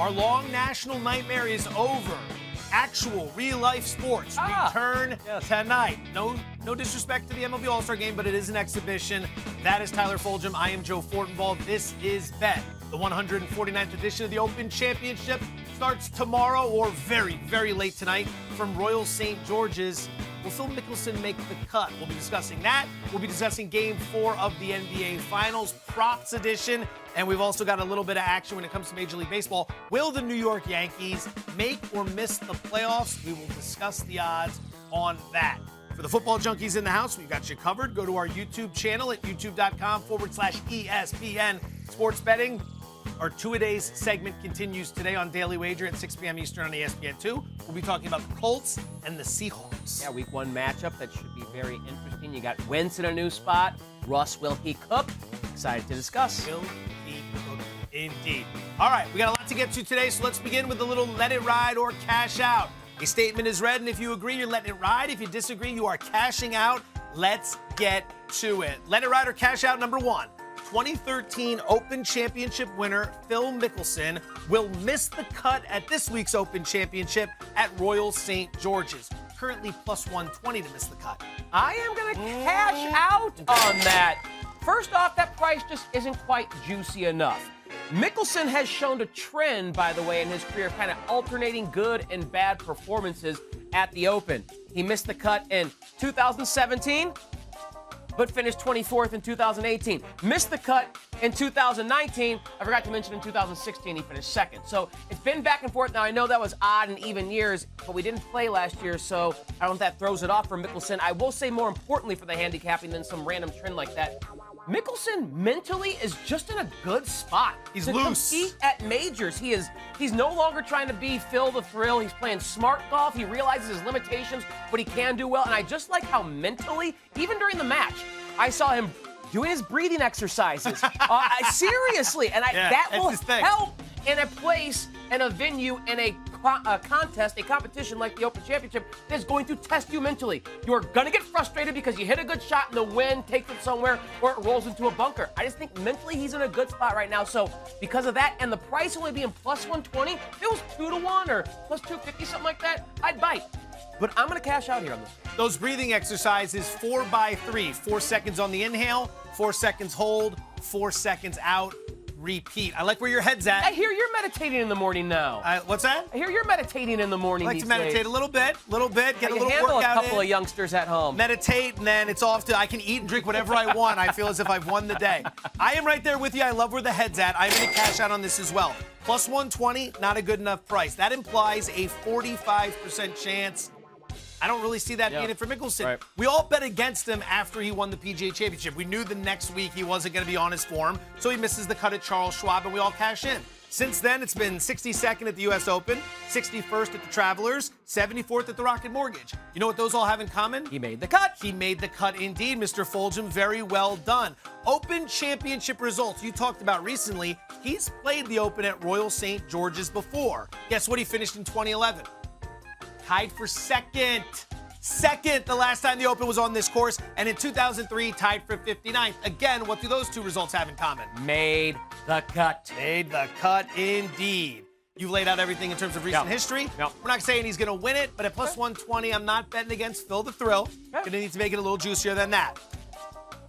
Our long national nightmare is over. Actual real-life sports return tonight. No disrespect to the MLB All-Star Game, but it is an exhibition. That is Tyler Fulghum. I am Joe Fortenbaugh. This is Bet. The 149th edition of the Open Championship starts tomorrow or very, very late tonight from Royal St. George's. Will Phil Mickelson make the cut? We'll be discussing that. We'll be discussing Game 4 of the NBA Finals, props edition, and we've also got a little bit of action when it comes to Major League Baseball. Will the New York Yankees make or miss the playoffs? We will discuss the odds on that. For the football junkies in the house, we've got you covered. Go to our YouTube channel at youtube.com/ESPN Sports Betting. Our two-a-days segment continues today on Daily Wager at 6 p.m. Eastern on ESPN2. We'll be talking about the Colts and the Seahawks. Yeah, week one matchup that should be very interesting. You got Wentz in a new spot. Russ, will he cook? Excited to discuss. Will he cook? Indeed. All right, we got a lot to get to today, so let's begin with a little let it ride or cash out. A statement is read, and if you agree, you're letting it ride. If you disagree, you are cashing out. Let's get to it. Let it ride or cash out number one. 2013 Open Championship winner Phil Mickelson will miss the cut at this week's Open Championship at Royal St. George's. Currently plus 120 to miss the cut. I am going to cash out on that. First off, that price just isn't quite juicy enough. Mickelson has shown a trend, by the way, in his career, kind of alternating good and bad performances at the Open. He missed the cut in 2017. but finished 24th in 2018. Missed the cut in 2019. I forgot to mention in 2016 he finished second. So it's been back and forth. Now, I know that was odd and even years, but we didn't play last year, so I don't know if that throws it off for Mickelson. I will say more importantly for the handicapping than some random trend like that, Mickelson mentally is just in a good spot. He's to loose. Compete at majors. He's no longer trying to be Phil the Thrill. He's playing smart golf. He realizes his limitations, but he can do well. And I just like how mentally, even during the match, I saw him doing his breathing exercises. Seriously, and that will help in a place, in a venue, in a contest, a competition like the Open Championship that's going to test you mentally. You're going to get frustrated because you hit a good shot and the wind takes it somewhere or it rolls into a bunker. I just think mentally he's in a good spot right now. So because of that and the price only being plus 120, if it was 2-1 or plus 250, something like that, I'd bite. But I'm going to cash out here on this. Those breathing exercises, 4x3, 4 seconds on the inhale, 4 seconds hold, 4 seconds out. Repeat. I like where your head's at. I hear you're meditating in the morning now. What's that? I hear you're meditating in the morning. I like to meditate a little bit, get a little handle workout a couple of youngsters at home. Meditate, and then it's off to, I can eat and drink whatever I want. I feel as if I've won the day. I am right there with you. I love where the head's at. I'm going to cash out on this as well. Plus 120, not a good enough price. That implies a 45% chance. I don't really see that being it for Mickelson. Right. We all bet against him after he won the PGA Championship. We knew the next week he wasn't going to be on his form, so he misses the cut at Charles Schwab, and we all cash in. Since then, it's been 62nd at the U.S. Open, 61st at the Travelers, 74th at the Rocket Mortgage. You know what those all have in common? He made the cut. He made the cut indeed, Mr. Fulghum. Very well done. Open Championship results you talked about recently. He's played the Open at Royal St. George's before. Guess what he finished in 2011? Tied for second. Second the last time the Open was on this course, and in 2003, tied for 59th. Again, what do those two results have in common? Made the cut. Made the cut indeed. You've laid out everything in terms of recent history. Yep. We're not saying he's going to win it, but at plus 120, I'm not betting against Phil the Thrill. Going to need to make it a little juicier than that.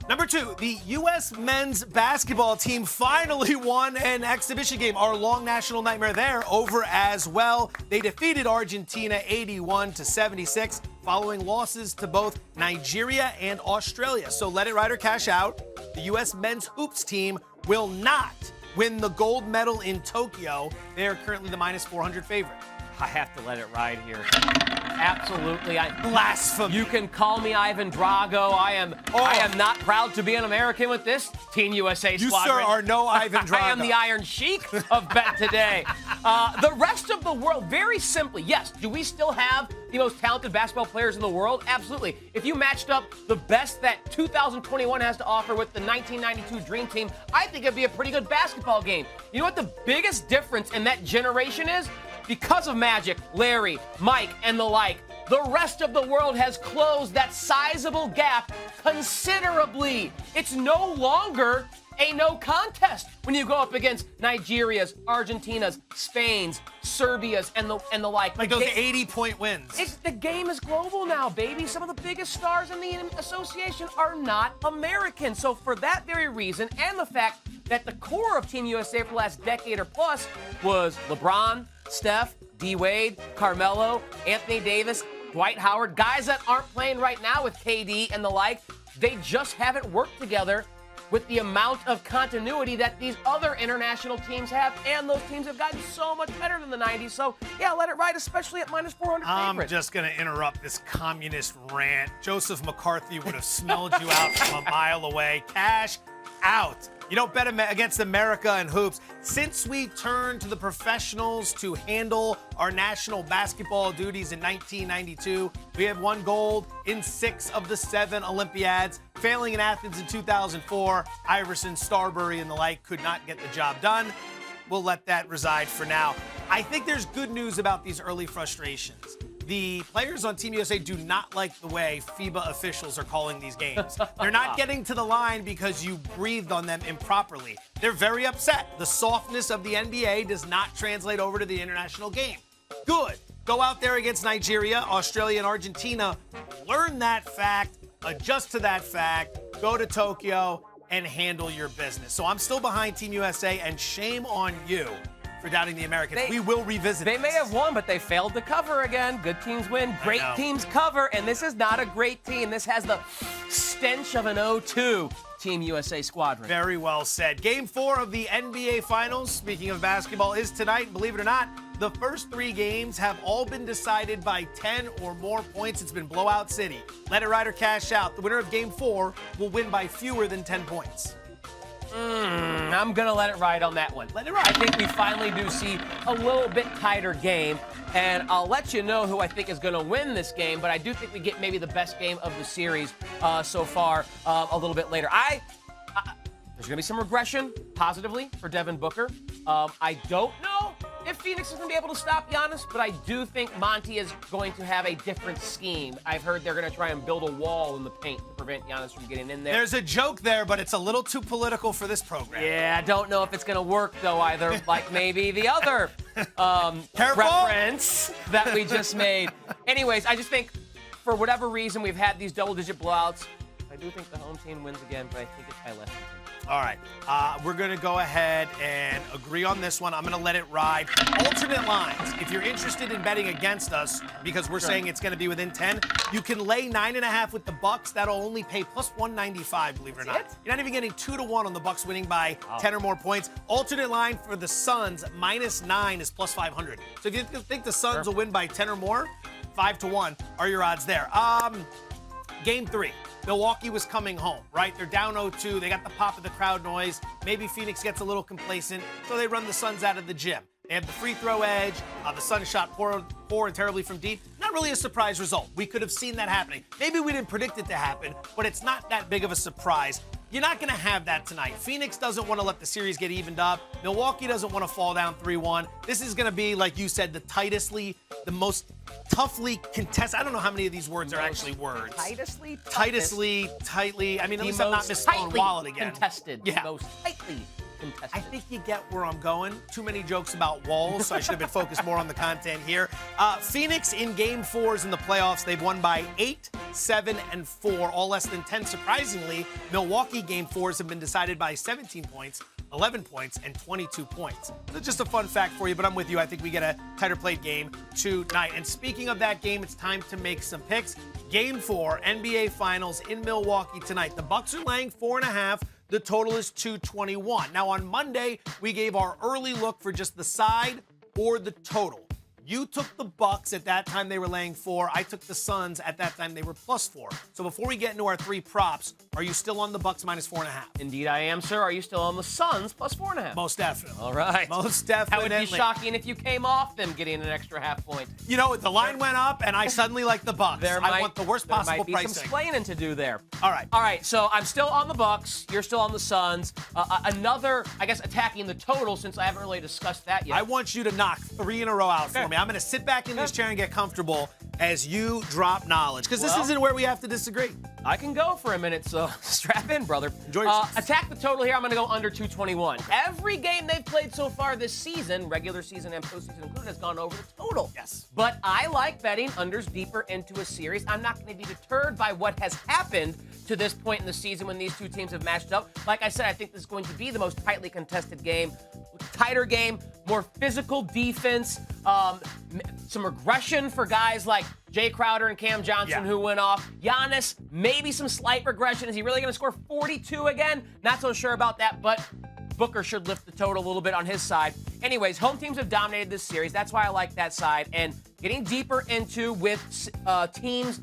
Number two, the U.S. men's basketball team finally won an exhibition game. Our long national nightmare there over as well. They defeated Argentina 81-76 following losses to both Nigeria and Australia. So let it ride or cash out. The U.S. men's hoops team will not win the gold medal in Tokyo. They are currently the minus 400 favorite. I have to let it ride here. Absolutely. Blasphemy. You can call me Ivan Drago. I am not proud to be an American with this Team USA squadron. You, sir, are no Ivan Drago. I am the Iron Sheik of Bet today. The rest of the world, very simply, yes, do we still have the most talented basketball players in the world? Absolutely. If you matched up the best that 2021 has to offer with the 1992 Dream Team, I think it'd be a pretty good basketball game. You know what the biggest difference in that generation is? Because of Magic, Larry, Mike, and the like, the rest of the world has closed that sizable gap considerably. It's no longer a no contest when you go up against Nigeria's, Argentina's, Spain's, Serbia's, and the like. Like those 80-point wins. The game is global now, baby. Some of the biggest stars in the association are not American. So for that very reason, and the fact that the core of Team USA for the last decade or plus was LeBron, Steph, D-Wade, Carmelo, Anthony Davis, Dwight Howard, guys that aren't playing right now with KD and the like, they just haven't worked together with the amount of continuity that these other international teams have, and those teams have gotten so much better than the 90s. So, yeah, let it ride, especially at minus 400 I'm favorite. just going to interrupt this communist rant. Joseph McCarthy would have smelled you out from a mile away. Cash out. You don't bet against America in hoops. Since we turned to the professionals to handle our national basketball duties in 1992, we have won gold in 6 of the 7 Olympiads. Failing in Athens in 2004, Iverson, Starbury, and the like could not get the job done. We'll let that reside for now. I think there's good news about these early frustrations. The players on Team USA do not like the way FIBA officials are calling these games. They're not getting to the line because you breathed on them improperly. They're very upset. The softness of the NBA does not translate over to the international game. Good. Go out there against Nigeria, Australia, and Argentina. Learn that fact, adjust to that fact, go to Tokyo, and handle your business. So I'm still behind Team USA, and shame on you for doubting the Americans. We will revisit They this. may have won, but they failed to cover again. Good teams win. Great teams cover. And this is not a great team. This has the stench of an 0-2 Team USA squadron. Very well said. Game 4 of the NBA Finals, speaking of basketball, is tonight. Believe it or not, the first 3 games have all been decided by 10 or more points. It's been blowout city. Let it ride or cash out. The winner of Game 4 will win by fewer than 10 points. I'm going to let it ride on that one. Let it ride. I think we finally do see a little bit tighter game, and I'll let you know who I think is going to win this game, but I do think we get maybe the best game of the series so far a little bit later. There's going to be some regression, positively, for Devin Booker. I don't know if Phoenix is going to be able to stop Giannis, but I do think Monty is going to have a different scheme. I've heard they're going to try and build a wall in the paint to prevent Giannis from getting in there. There's a joke there, but it's a little too political for this program. Yeah, I don't know if it's going to work, though, either, like maybe the other reference that we just made. Anyways, I just think, for whatever reason, we've had these double-digit blowouts. I do think the home team wins again, but I think it's by less than 2. All right. We're going to go ahead and agree on this one. I'm going to let it ride. Alternate lines. If you're interested in betting against us, because we're saying it's going to be within 10, you can lay 9.5 with the Bucks. That'll only pay plus 195, believe it or not. You're not even getting 2-1 on the Bucks winning by 10 or more points. Alternate line for the Suns, -9 is plus 500. So if you think the Suns will win by 10 or more, 5-1 are your odds there. Game 3. Milwaukee was coming home, right? They're down 0-2. They got the pop of the crowd noise. Maybe Phoenix gets a little complacent, so they run the Suns out of the gym. They have the free throw edge. The Suns shot poor and terribly from deep. Not really a surprise result. We could have seen that happening. Maybe we didn't predict it to happen, but it's not that big of a surprise. You're not going to have that tonight. Phoenix doesn't want to let the series get evened up. Milwaukee doesn't want to fall down 3-1. This is going to be, like you said, the most toughly contested. I don't know how many of these words are actually words. Tightly. I mean, at least I'm not misspelling wallet again. Contested. Yeah. Most tightly contested. I think you get where I'm going. Too many jokes about walls, so I should have been focused more on the content here. Phoenix in Game 4s in the playoffs, they've won by 8, 7, and 4, all less than 10. Surprisingly, Milwaukee Game 4s have been decided by 17 points, 11 points, and 22 points. That's just a fun fact for you, but I'm with you. I think we get a tighter played game tonight. And speaking of that game, it's time to make some picks. Game 4, NBA Finals in Milwaukee tonight. The Bucks are laying 4.5. The total is 221. Now, on Monday, we gave our early look for just the side or the total. You took the Bucks at that time they were laying 4. I took the Suns at that time they were +4. So before we get into our 3 props, are you still on the Bucks -4.5? Indeed, I am, sir. Are you still on the Suns +4.5? Most definitely. All right. Most definitely. That would be shocking if you came off them getting an extra half point. You know, the line went up, and I suddenly like the Bucks. I want the worst possible pricing. There might be some explaining to do there. All right. So I'm still on the Bucks. You're still on the Suns. Another, I guess, attacking the total, since I haven't really discussed that yet. I want you to knock 3 in a row out for me. I'm going to sit back in this chair and get comfortable. as you drop knowledge, because this isn't where we have to disagree. I can go for a minute, so strap in, brother. Enjoy yourself. Attack the total here. I'm going to go under 221. Every game they've played so far this season, regular season and postseason included, has gone over the total. Yes. But I like betting unders deeper into a series. I'm not going to be deterred by what has happened to this point in the season when these two teams have matched up. Like I said, I think this is going to be the most tightly contested game. Tighter game, more physical defense, some regression for guys like Jay Crowder and Cam Johnson who went off. Giannis, maybe some slight regression. Is he really going to score 42 again? Not so sure about that, but Booker should lift the total a little bit on his side. Anyways, home teams have dominated this series. That's why I like that side. And getting deeper into with teams,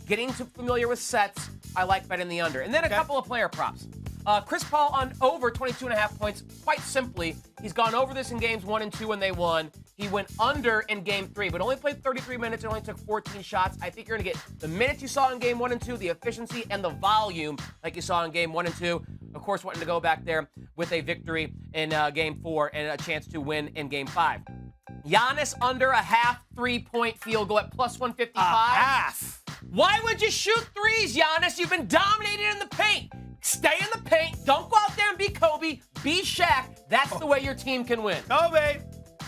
getting familiar with sets, I like betting the under. And then a couple of player props. Chris Paul on over 22.5 points. Quite simply, he's gone over this in games 1 and 2 when they won. He went under in game 3, but only played 33 minutes and only took 14 shots. I think you're going to get the minutes you saw in game 1 and 2, the efficiency and the volume like you saw in game 1 and 2. Of course, wanting to go back there with a victory in game 4 and a chance to win in game 5. Giannis under a half 3-point field goal at plus 155. Half. Why would you shoot threes, Giannis? You've been dominated in the paint. Stay in the paint. Don't go out there and be Kobe. Be Shaq. That's the way your team can win. Kobe.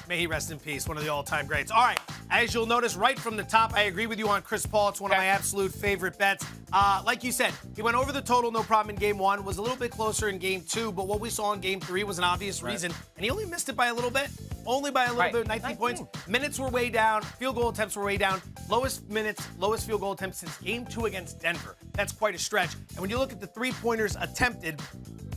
May he rest in peace, one of the all-time greats. All right, as you'll notice right from the top, I agree with you on Chris Paul. It's one of my absolute favorite bets. Like you said, he went over the total, no problem in game 1, was a little bit closer in game 2, but what we saw in game 3 was an obvious reason, and he only missed it by a little bit. Only by a little bit, 19 points. Minutes were way down. Field goal attempts were way down. Lowest minutes, lowest field goal attempts since game 2 against Denver. That's quite a stretch. And when you look at the three-pointers attempted,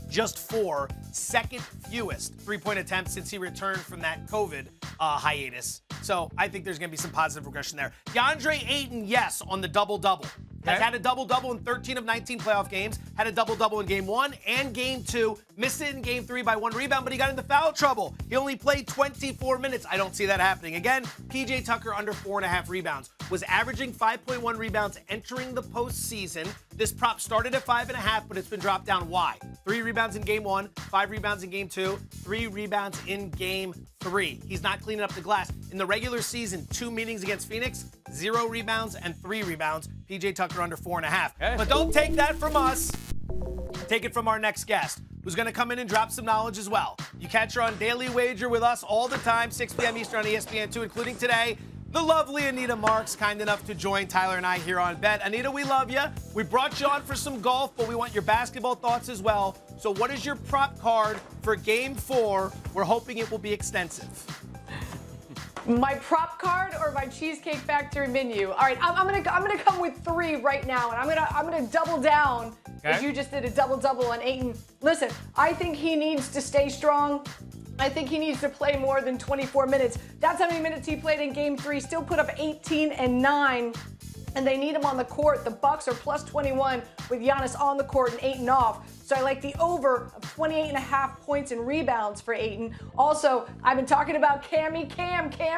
just 4, second fewest three-point attempts since he returned from that COVID hiatus. So I think there's going to be some positive regression there. DeAndre Ayton, yes, on the double-double. Has had a double-double in 13 of 19 playoff games, had a double-double in game 1 and game 2, missed it in game 3 by 1 rebound, but he got into foul trouble. He only played 24 minutes. I don't see that happening. Again, P.J. Tucker under 4.5 rebounds. Was averaging 5.1 rebounds entering the postseason. This prop started at 5.5, but it's been dropped down. Why? 3 rebounds in game 1, 5 rebounds in game 2, 3 rebounds in game 3. He's not cleaning up the glass. In the regular season, 2 meetings against Phoenix, 0 rebounds and 3 rebounds. P.J. Tucker under 4.5. But don't take that from us. Take it from our next guest, who's going to come in and drop some knowledge as well. You catch her on Daily Wager with us all the time, 6 p.m. Eastern on ESPN2, including today. The lovely Anita Marks, kind enough to join Tyler and I here on Bet. Anita, we love you. We brought you on for some golf, but we want your basketball thoughts as well. So what is your prop card for Game 4? We're hoping it will be extensive. My prop card or my Cheesecake Factory menu? All right, I'm gonna come with 3 right now, and I'm gonna double down as you just did a double-double on Ayton. Listen, I think he needs to stay strong. I think he needs to play more than 24 minutes. That's how many minutes he played in game 3. Still put up 18 and 9. And they need him on the court. The Bucks are plus 21 with Giannis on the court and Ayton off. So I like the over of 28.5 points and rebounds for Ayton. Also, I've been talking about Cam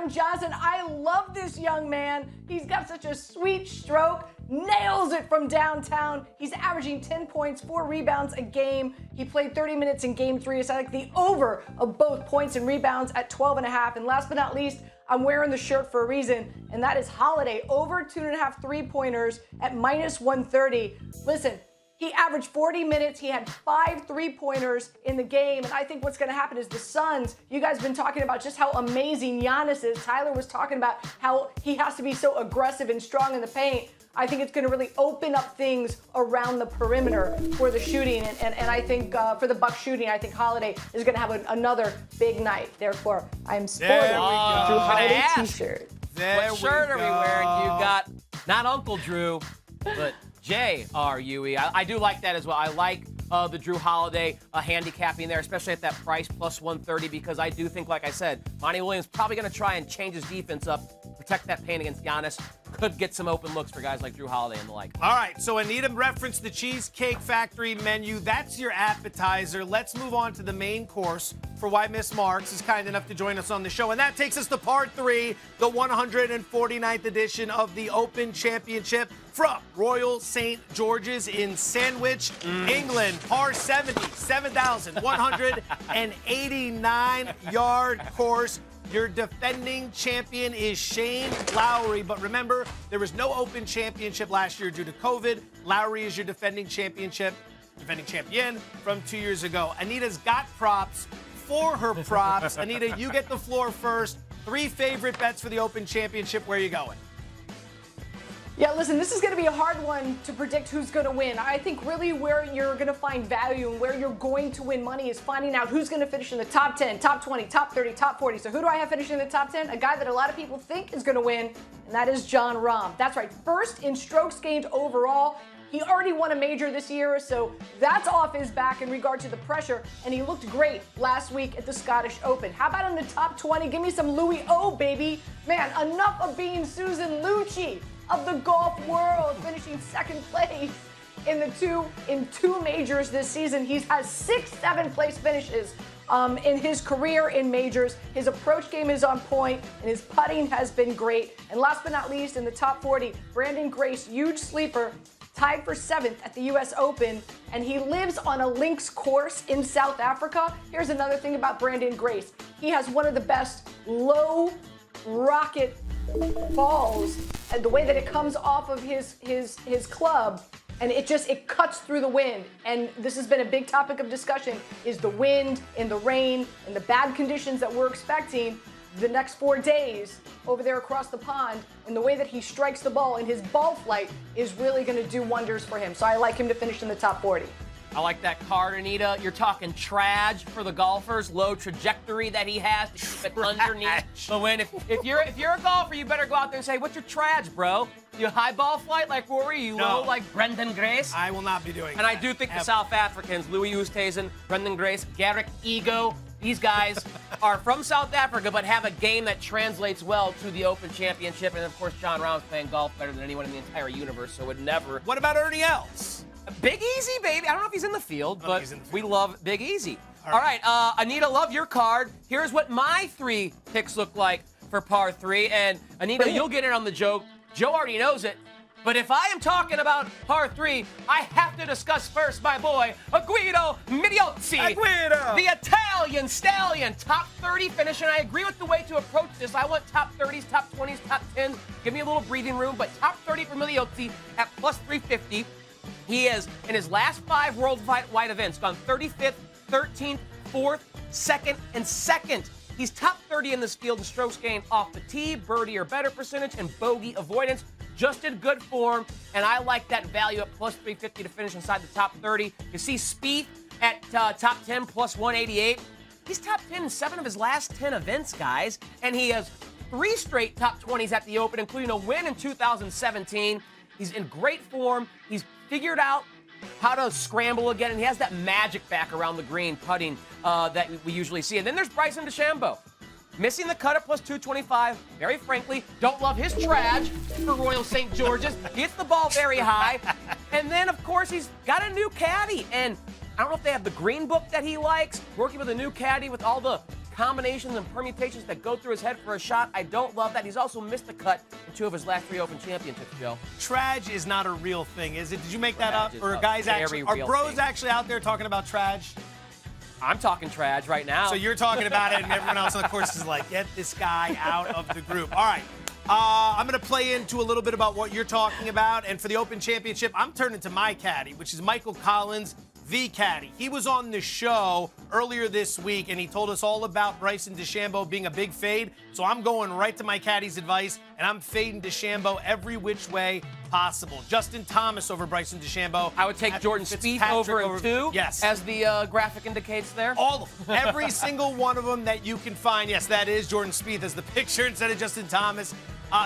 Johnson. I love this young man. He's got such a sweet stroke. Nails it from downtown. He's averaging 10 points, 4 rebounds a game. He played 30 minutes in game 3. So I like the over of both points and rebounds at 12.5. And last but not least, I'm wearing the shirt for a reason, and that is Holiday. Over 2.5 3-pointers at minus 130. Listen, he averaged 40 minutes. He had 5 3-pointers in the game. And I think what's going to happen is the Suns, you guys have been talking about just how amazing Giannis is. Tyler was talking about how he has to be so aggressive and strong in the paint. I think it's going to really open up things around the perimeter for the shooting. And I think for the Bucks shooting, I think Holiday is going to have another big night. Therefore, I'm sporting Drew Holiday t-shirt. What shirt are we wearing? You got not Uncle Drew, but J-R-U-E. I do like that as well. I like the Drew Holiday handicapping there, especially at that price, plus 130, because I do think, like I said, Monty Williams probably going to try and change his defense up, protect that paint against Giannis. Could get some open looks for guys like Drew Holiday and the like. All right, so Anita referenced the Cheesecake Factory menu. That's your appetizer. Let's move on to the main course for why Miss Marks is kind enough to join us on the show. And that takes us to part 3, the 149th edition of the Open Championship from Royal St. George's in Sandwich, England. Par 70, 7,189-yard course. Your defending champion is Shane Lowry. But remember, there was no Open Championship last year due to COVID. Lowry is your defending champion from 2 years ago. Anita's got props for her props. Anita, you get the floor first. 3 favorite bets for the Open Championship. Where are you going? Yeah, listen, this is going to be a hard one to predict who's going to win. I think really where you're going to find value and where you're going to win money is finding out who's going to finish in the top 10, top 20, top 30, top 40. So who do I have finishing in the top 10? A guy that a lot of people think is going to win, and that is Jon Rahm. That's right, first in strokes gained overall. He already won a major this year, so that's off his back in regard to the pressure, and he looked great last week at the Scottish Open. How about in the top 20? Give me some Louis O, baby. Man, enough of being Susan Lucci of the golf world, finishing second place in two majors this season. He's has 6 7th-place finishes in his career in majors. His approach game is on point, and his putting has been great. And last but not least, in the top 40, Brandon Grace, huge sleeper, tied for 7th at the U.S. Open, and he lives on a links course in South Africa. Here's another thing about Brandon Grace. He has one of the best low rocket balls, and the way that it comes off of his club, and it cuts through the wind. And this has been a big topic of discussion, is the wind and the rain and the bad conditions that we're expecting the next 4 days over there across the pond, and the way that he strikes the ball and his ball flight is really going to do wonders for him. So I like him to finish in the top 40. I like that card, Anita. You're talking traj for the golfers, low trajectory that he has to keep it underneath the wind. If you're a golfer, you better go out there and say, what's your traj, bro? You high ball flight like Rory? You low like Brendan Grace? I will not be doing that. And I do think the South Africans, Louis Oosthuizen, Brendan Grace, Garrick Ego, these guys are from South Africa but have a game that translates well to the Open Championship. And, of course, Jon Rahm's playing golf better than anyone in the entire universe, so would never. What about Ernie Els? Big Easy, baby. I don't know if he's in the field, but we love Big Easy. All right, Anita, love your card. Here's what my 3 picks look like for par 3. And, Anita, you'll get in on the joke. Joe already knows it. But if I am talking about par 3, I have to discuss first my boy, Guido Migliozzi. Guido! The Italian stallion, top 30 finish. And I agree with the way to approach this. I want top 30s, top 20s, top 10s. Give me a little breathing room. But top 30 for Migliozzi at plus 350. He has, in his last 5 worldwide events, gone 35th, 13th, 4th, 2nd, and 2nd. He's top 30 in this field in strokes gained off the tee, birdie or better percentage, and bogey avoidance. Just in good form, and I like that value at plus 350 to finish inside the top 30. You see Spieth at top 10 plus 188. He's top 10 in 7 of his last 10 events, guys, and he has 3 straight top 20s at the Open, including a win in 2017. He's in great form. He's figured out how to scramble again, and he has that magic back around the green putting that we usually see. And then there's Bryson DeChambeau. Missing the cut at plus 225. Very frankly, don't love his traj for Royal St. George's. He hits the ball very high. And then, of course, he's got a new caddy. And I don't know if they have the green book that he likes, working with a new caddy with all the combinations and permutations that go through his head for a shot. I don't love that. He's also missed the cut in 2 of his last 3 Open Championships, Joe. Traj is not a real thing, is it? Did you make that up? Or are guys actually, are bros actually out there talking about traj? I'm talking traj right now. So you're talking about it, and everyone else on the course is like, get this guy out of the group. All right. I'm going to play into a little bit about what you're talking about. And for the Open Championship, I'm turning to my caddy, which is Michael Collins, the caddy. He was on the show earlier this week, and he told us all about Bryson DeChambeau being a big fade. So I'm going right to my caddy's advice, and I'm fading DeChambeau every which way possible. Justin Thomas over Bryson DeChambeau. I would take Jordan Spieth over in 2, yes, as the graphic indicates there. All of them. Every single one of them that you can find. Yes, that is Jordan Spieth as the picture instead of Justin Thomas.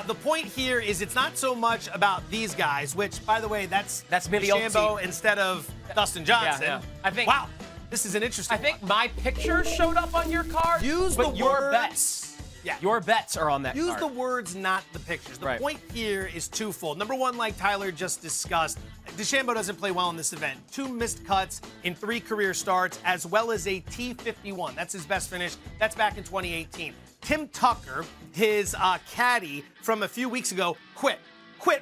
The point here is it's not so much about these guys, which, by the way, that's DeChambeau instead of Dustin Johnson. Yeah. I think. Wow, this is an interesting. I think my picture showed up on your card. Use but the your words. Bets. Yeah. Your bets are on that Use card. the words, not the pictures. The point here is twofold. Number one, like Tyler just discussed, DeChambeau doesn't play well in this event. 2 missed cuts in 3 career starts, as well as a T51. That's his best finish. That's back in 2018. Tim Tucker, his caddy from a few weeks ago, quit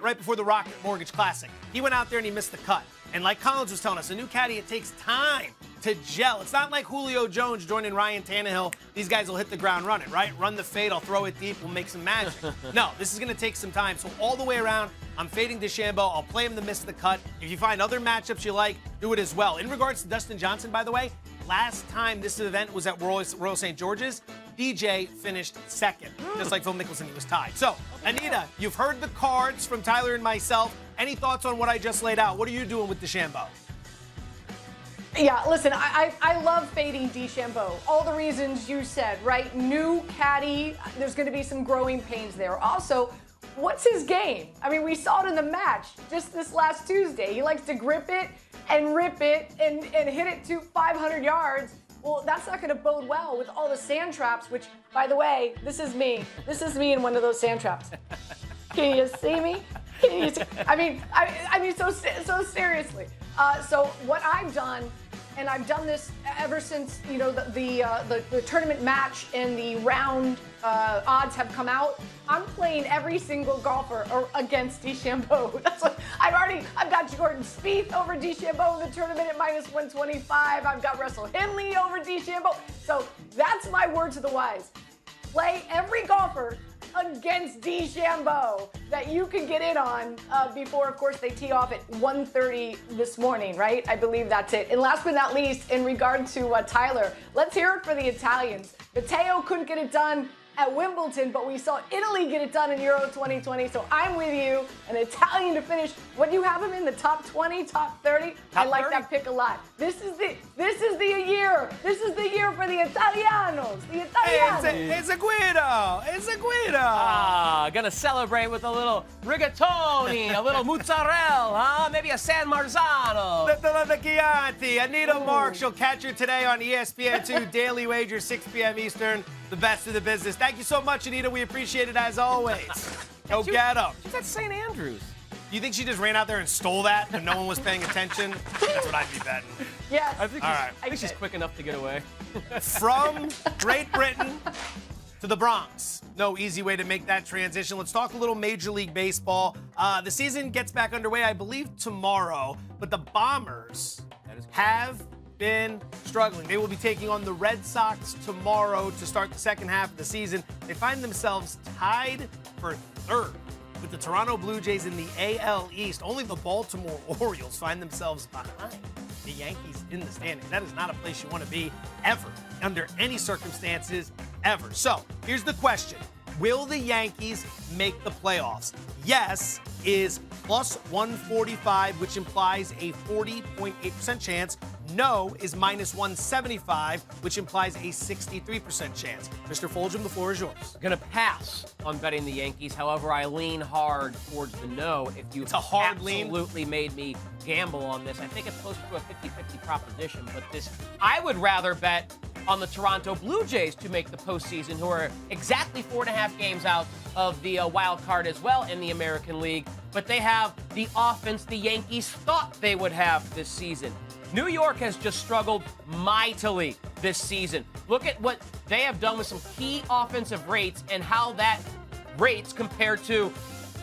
right before the Rocket Mortgage Classic. He went out there and he missed the cut. And like Collins was telling us, a new caddy, it takes time to gel. It's not like Julio Jones joining Ryan Tannehill. These guys will hit the ground running, right? Run the fade, I'll throw it deep, we'll make some magic. No, this is going to take some time. So all the way around, I'm fading DeChambeau. I'll play him to miss the cut. If you find other matchups you like, do it as well. In regards to Dustin Johnson, by the way, last time this event was at Royal St. George's, DJ finished second, just like Phil Mickelson, he was tied. So, Anita, you've heard the cards from Tyler and myself. Any thoughts on what I just laid out? What are you doing with DeChambeau? Yeah, listen, I love fading DeChambeau. All the reasons you said, right? New caddy, there's going to be some growing pains there. Also, what's his game? I mean, we saw it in the match just this last Tuesday. He likes to grip it and rip it and hit it to 500 yards. Well, that's not going to bode well with all the sand traps, which, by the way, this is me. This is me in one of those sand traps. Can you see me? Can you see? I mean, so seriously. So what I've done, and I've done this ever since the tournament match and the round odds have come out. I'm playing every single golfer against DeChambeau. That's what I've got Jordan Spieth over DeChambeau in the tournament at -125. I've got Russell Henley over DeChambeau. So that's my word to the wise. Play every golfer against DeChambeau that you can get in on before, of course, they tee off at 1:30 this morning, right? I believe that's it. And last but not least, in regard to Tyler, let's hear it for the Italians. Matteo couldn't get it done at Wimbledon, but we saw Italy get it done in Euro 2020. So I'm with you, an Italian to finish. What do you have him in the top 20, top 30? I like 30. That pick a lot. This is the year. This is the year for the Italianos. The Italianos. It's a Guido. It's a Guido. Gonna celebrate with a little rigatoni, a little mozzarella, huh? Maybe a San Marzano. The Chianti. Anita Marshall, catch her today on ESPN2 Daily Wager, 6 p.m. Eastern. The best of the business. Thank you so much, Anita. We appreciate it as always. Go get them. She's at St. Andrews. You think she just ran out there and stole that and no one was paying attention? That's what I'd be betting. Yes. I think she's quick enough to get away. From Great Britain to the Bronx. No easy way to make that transition. Let's talk a little Major League Baseball. The season gets back underway, I believe, tomorrow. But the Bombers have been struggling. They will be taking on the Red Sox tomorrow to start the second half of the season. They find themselves tied for third with the Toronto Blue Jays in the AL East. Only the Baltimore Orioles find themselves behind the Yankees in the standings. That is not a place you want to be ever, under any circumstances, ever. So here's the question. Will the Yankees make the playoffs? Yes is +145, which implies a 40.8% chance. No is -175, which implies a 63% chance. Mr. Fulghum, the floor is yours. Gonna pass on betting the Yankees. However, I lean hard towards the no. If you absolutely made me gamble on this, I think it's close to a 50-50 proposition. But I would rather bet on the Toronto Blue Jays to make the postseason, who are exactly 4.5 games out of the wild card as well in the American League. But they have the offense the Yankees thought they would have this season. New York has just struggled mightily this season. Look at what they have done with some key offensive rates and how that rates compared to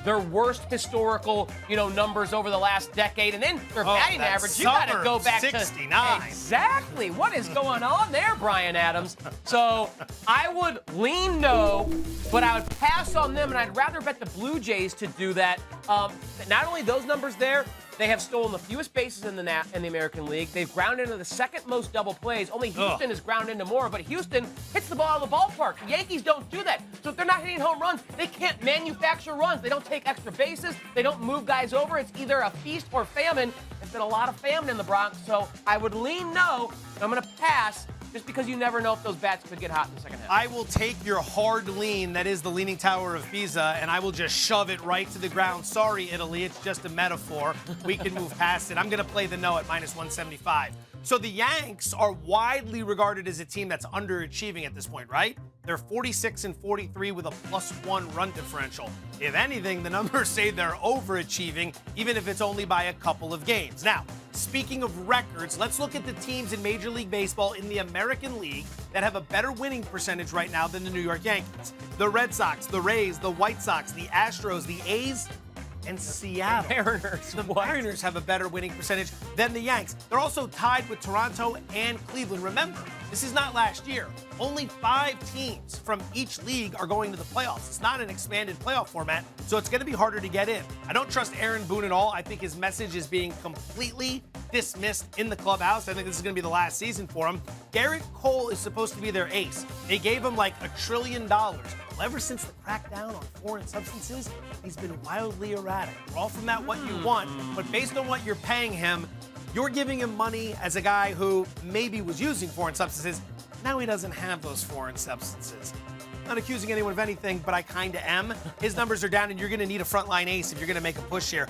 their worst historical, numbers over the last decade. And then their batting average, you got to go back 69. to exactly what is going on there, Brian Adams. So I would lean no, but I would pass on them, and I'd rather bet the Blue Jays to do that. Not only those numbers there, they have stolen the fewest bases in the American League. They've grounded into the second most double plays. Only Houston has ground into more, but Houston hits the ball out of the ballpark. The Yankees don't do that. So if they're not hitting home runs, they can't manufacture runs. They don't take extra bases. They don't move guys over. It's either a feast or famine. There's been a lot of famine in the Bronx, so I would lean no. I'm going to pass, just because you never know if those bats could get hot in the second half. I will take your hard lean, that is the Leaning Tower of Pisa, and I will just shove it right to the ground. Sorry, Italy, it's just a metaphor. We can move past it. I'm going to play the no at -175. So the Yanks are widely regarded as a team that's underachieving at this point, right? They're 46-43 with a +1 run differential. If anything, the numbers say they're overachieving, even if it's only by a couple of games. Now, speaking of records, let's look at the teams in Major League Baseball in the American League that have a better winning percentage right now than the New York Yankees. The Red Sox, the Rays, the White Sox, the Astros, the A's, and Seattle. Mariners. The Mariners have a better winning percentage than the Yanks. They're also tied with Toronto and Cleveland. Remember, this is not last year. Only 5 teams from each league are going to the playoffs. It's not an expanded playoff format, so it's going to be harder to get in. I don't trust Aaron Boone at all. I think his message is being completely dismissed in the clubhouse. I think this is going to be the last season for him. Garrett Cole is supposed to be their ace. They gave him like $1 trillion. Well, ever since the crackdown on foreign substances, he's been wildly erratic. We're all from that what you want, but based on what you're paying him, you're giving him money as a guy who maybe was using foreign substances. Now he doesn't have those foreign substances. Not accusing anyone of anything, but I kind of am. His numbers are down, and you're going to need a frontline ace if you're going to make a push here.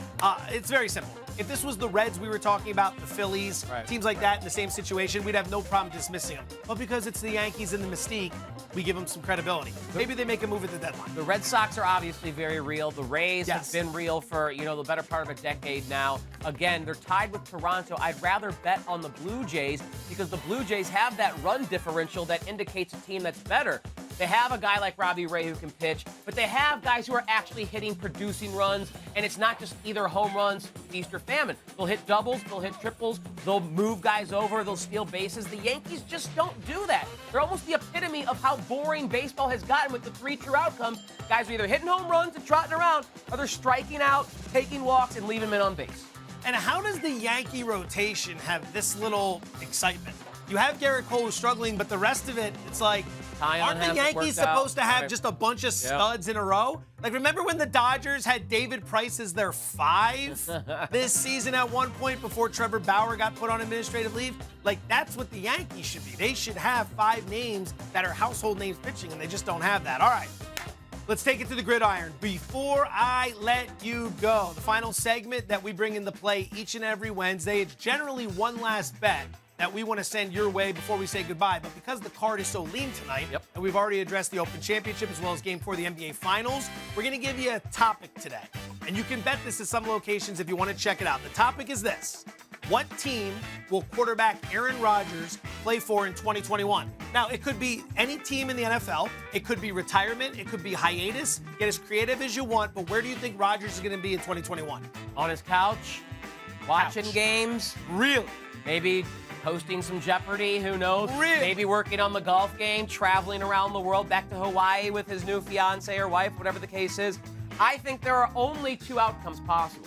It's very simple. If this was the Reds we were talking about, the Phillies, teams like that in the same situation, we'd have no problem dismissing them. But because it's the Yankees and the mystique, we give them some credibility. Maybe they make a move at the deadline. The Red Sox are obviously very real. The Rays have been real for, the better part of a decade now. Again, they're tied with Toronto. I'd rather bet on the Blue Jays because the Blue Jays have that run differential that indicates a team that's better. They have a guy like Robbie Ray who can pitch, but they have guys who are actually hitting producing runs, and it's not just either home runs, feast or famine. They'll hit doubles, they'll hit triples, they'll move guys over, they'll steal bases. The Yankees just don't do that. They're almost the epitome of how boring baseball has gotten with the 3 true outcomes. Guys are either hitting home runs and trotting around, or they're striking out, taking walks, and leaving men on base. And how does the Yankee rotation have this little excitement? You have Garrett Cole who's struggling, but the rest of it, it's like, aren't the Yankees supposed to have just a bunch of studs in a row? Like, remember when the Dodgers had David Price as their 5 this season at one point before Trevor Bauer got put on administrative leave? Like, that's what the Yankees should be. They should have 5 names that are household names pitching, and they just don't have that. All right. Let's take it to the gridiron. Before I let you go, the final segment that we bring into play each and every Wednesday, it's generally one last bet that we want to send your way before we say goodbye. But because the card is so lean tonight, and we've already addressed the Open Championship as well as Game 4 of the NBA Finals, we're going to give you a topic today. And you can bet this at some locations if you want to check it out. The topic is this. What team will quarterback Aaron Rodgers play for in 2021? Now, it could be any team in the NFL. It could be retirement. It could be hiatus. Get as creative as you want. But where do you think Rodgers is going to be in 2021? On his couch, watching games. Really? Maybe hosting some Jeopardy, who knows? Really? Maybe working on the golf game, traveling around the world, back to Hawaii with his new fiance or wife, whatever the case is. I think there are only 2 outcomes possible.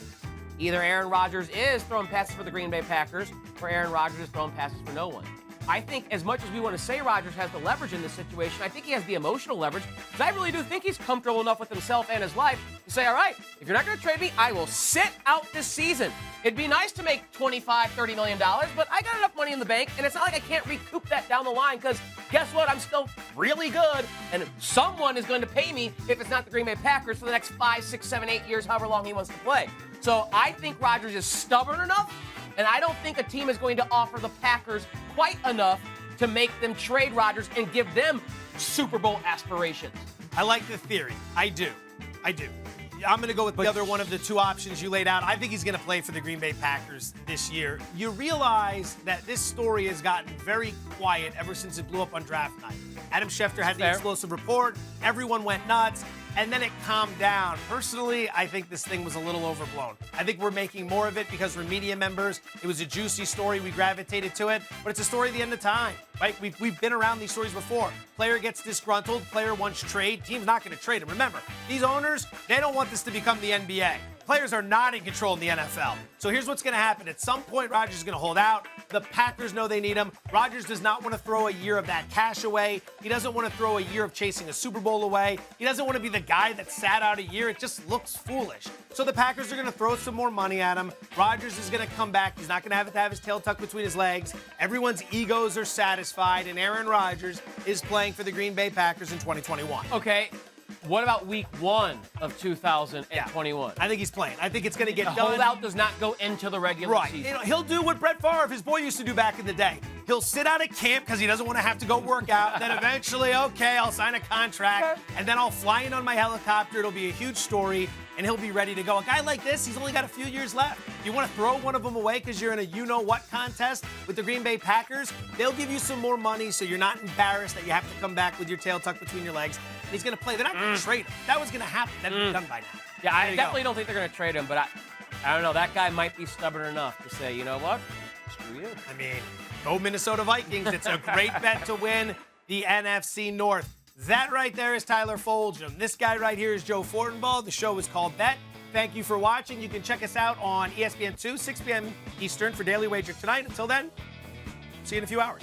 Either Aaron Rodgers is throwing passes for the Green Bay Packers, or Aaron Rodgers is throwing passes for no one. I think as much as we want to say Rodgers has the leverage in this situation, I think he has the emotional leverage, because I really do think he's comfortable enough with himself and his life to say, all right, if you're not going to trade me, I will sit out this season. It'd be nice to make $25, $30 million, but I got enough money in the bank, and it's not like I can't recoup that down the line, because guess what? I'm still really good, and someone is going to pay me if it's not the Green Bay Packers for the next 5, 6, 7, 8 years, however long he wants to play. So I think Rodgers is stubborn enough, and I don't think a team is going to offer the Packers quite enough to make them trade Rodgers and give them Super Bowl aspirations. I like the theory. I do. I'm going to go with the other one of the 2 options you laid out. I think he's going to play for the Green Bay Packers this year. You realize that this story has gotten very quiet ever since it blew up on draft night. Adam Schefter had the explosive report. Everyone went nuts. And then it calmed down. Personally, I think this thing was a little overblown. I think we're making more of it because we're media members. It was a juicy story. We gravitated to it. But it's a story at the end of time, right? We've been around these stories before. Player gets disgruntled. Player wants trade. Team's not going to trade him. Remember, these owners, they don't want this to become the NBA. Players are not in control in the NFL. So here's what's going to happen. At some point, Rodgers is going to hold out. The Packers know they need him. Rodgers does not want to throw a year of that cash away. He doesn't want to throw a year of chasing a Super Bowl away. He doesn't want to be the guy that sat out a year. It just looks foolish. So the Packers are going to throw some more money at him. Rodgers is going to come back. He's not going to have to have his tail tucked between his legs. Everyone's egos are satisfied, and Aaron Rodgers is playing for the Green Bay Packers in 2021. Okay. What about week 1 of 2021? I think he's playing. I think it's going to get the done. Holdout does not go into the regular season. You know, he'll do what Brett Favre, his boy, used to do back in the day. He'll sit out at camp because he doesn't want to have to go work out. Then eventually, okay, I'll sign a contract, and then I'll fly in on my helicopter. It'll be a huge story, and he'll be ready to go. A guy like this, he's only got a few years left. You want to throw one of them away because you're in a you-know-what contest with the Green Bay Packers? They'll give you some more money so you're not embarrassed that you have to come back with your tail tucked between your legs. He's going to play. They're not going to trade him. That was going to happen. That'd be done by now. Yeah, I definitely don't think they're going to trade him, but I don't know. That guy might be stubborn enough to say, you know what? Screw you. I mean, go Minnesota Vikings. It's a great bet to win the NFC North. That right there is Tyler Fulghum. This guy right here is Joe Fortenbaugh. The show is called Bet. Thank you for watching. You can check us out on ESPN 2, 6 p.m. Eastern for Daily Wager tonight. Until then, see you in a few hours.